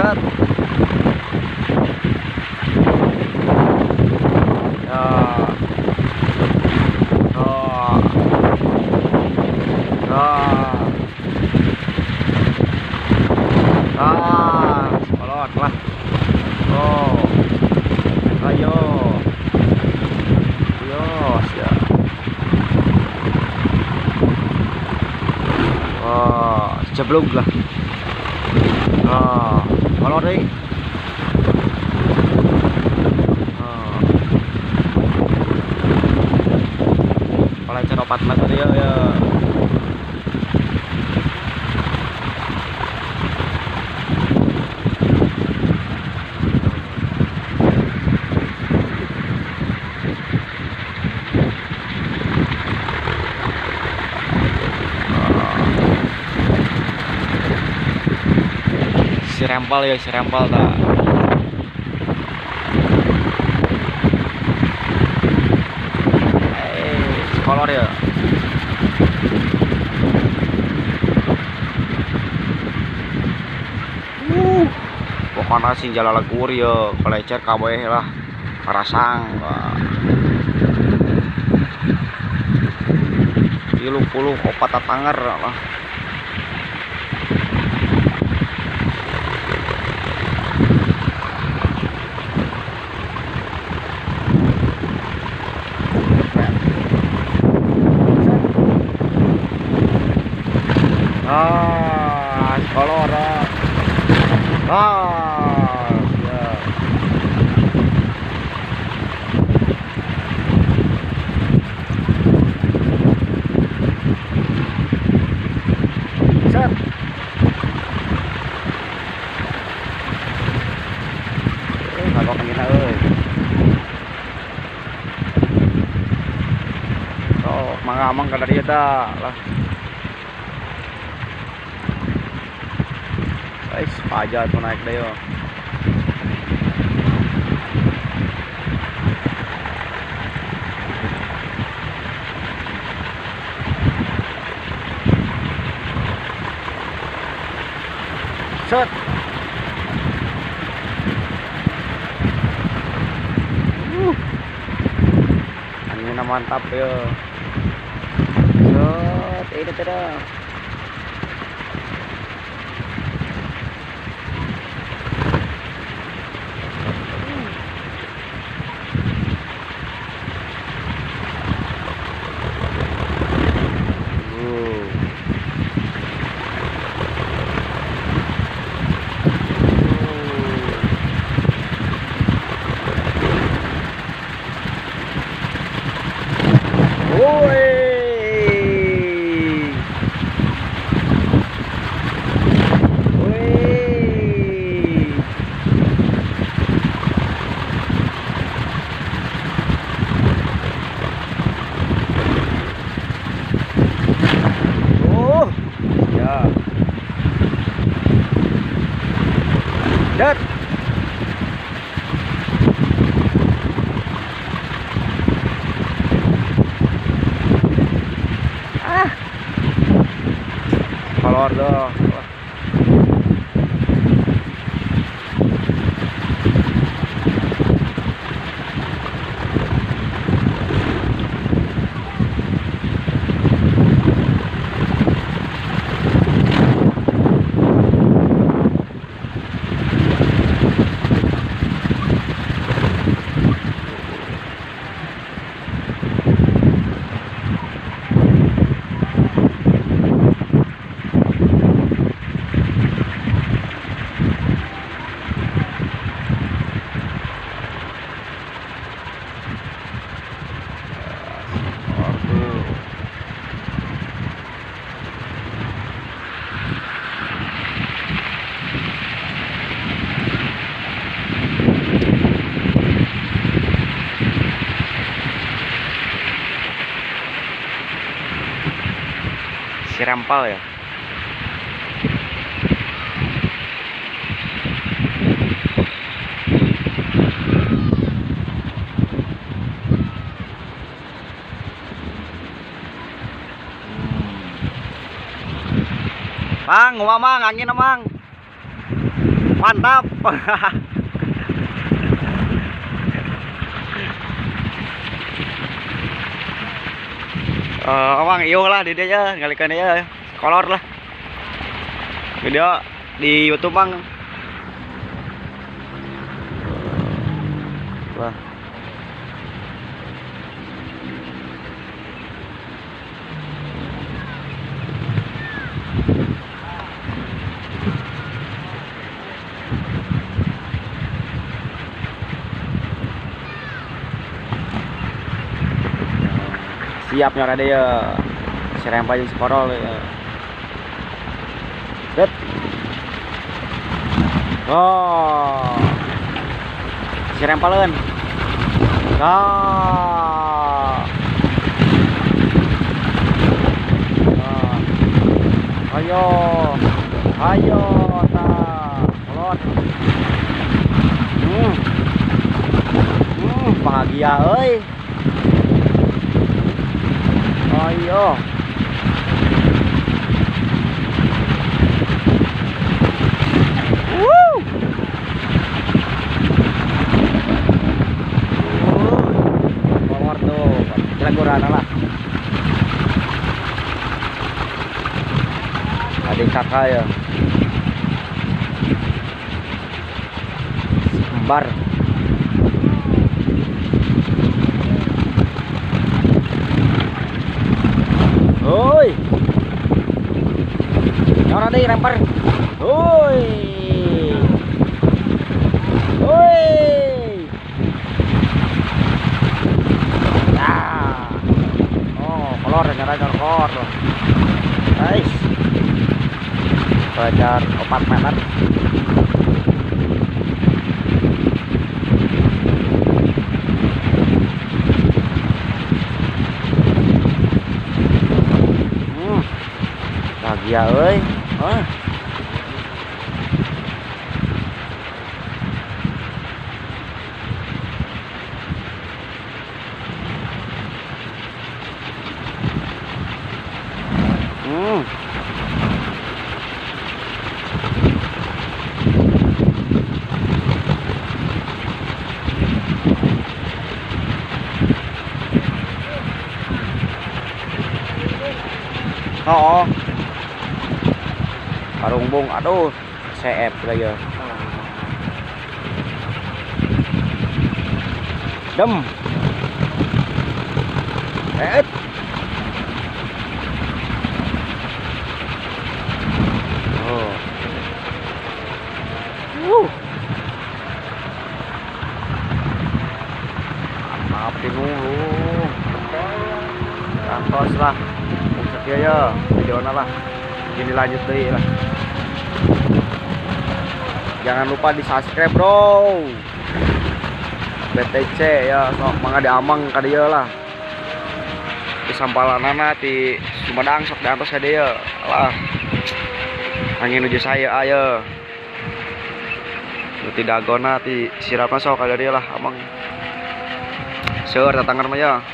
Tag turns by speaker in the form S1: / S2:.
S1: set. Ya. Oh. Ah. Ah, kolot lah. Oh. Ayo. Yo, ya. Wah, jeblok lah. Ah, kolot deh. Kalau cara 4 meter ya ya. Si rempal ya, si rempal tak. Kolor ya. Pokoknya sing jalan lagur ya, kelecer kabeh lah, karasang. 34 tanger lah. Ah, kolor. Ah, ya. Set. Kagok kena euy. Oh, mangamang kada dia dah lah. Guys, pajak tuh naik deh yo. Set. Anginnya mantap ya. Set, ini tidak. Dat. Ah. Kolor dah. Si rempal ya. Mang, ngomong mang, angin mang. Mantap. Abang iyo lah di dia ngalikan dia kolor lah video di YouTube bang. Wah. Siap nyora dia serempah jeung sekorol ya. Set. Oh. Serempaleun. Ah. Ayo. Ayo ta. Kolot. Bahagia euy. Ayo. Kolor tuh, kira-kira lah. Adik kakak ya. Kembar. Oi. Nyora deh lempar. Oi. Oi. Nah. Oh, kolor nyora kolor. Guys. Belajar 4 meter. Bahagia euy. Oh. Karumbung, aduh, CF lagi ya. Dem. Oh. Maafin dulu. Kantos lah. Setia ya, video lah. Ini lanjut deh lah. Jangan lupa di subscribe bro. BTC ya, sok mangga diamang ka dieu lah. Di sampalanana di Sumedang sok diantos ka dieu lah. Angin nuju saya aya. Nu ti dagona ti sirapna sok ka dieu lah amang. Seur tatanggar mah ya.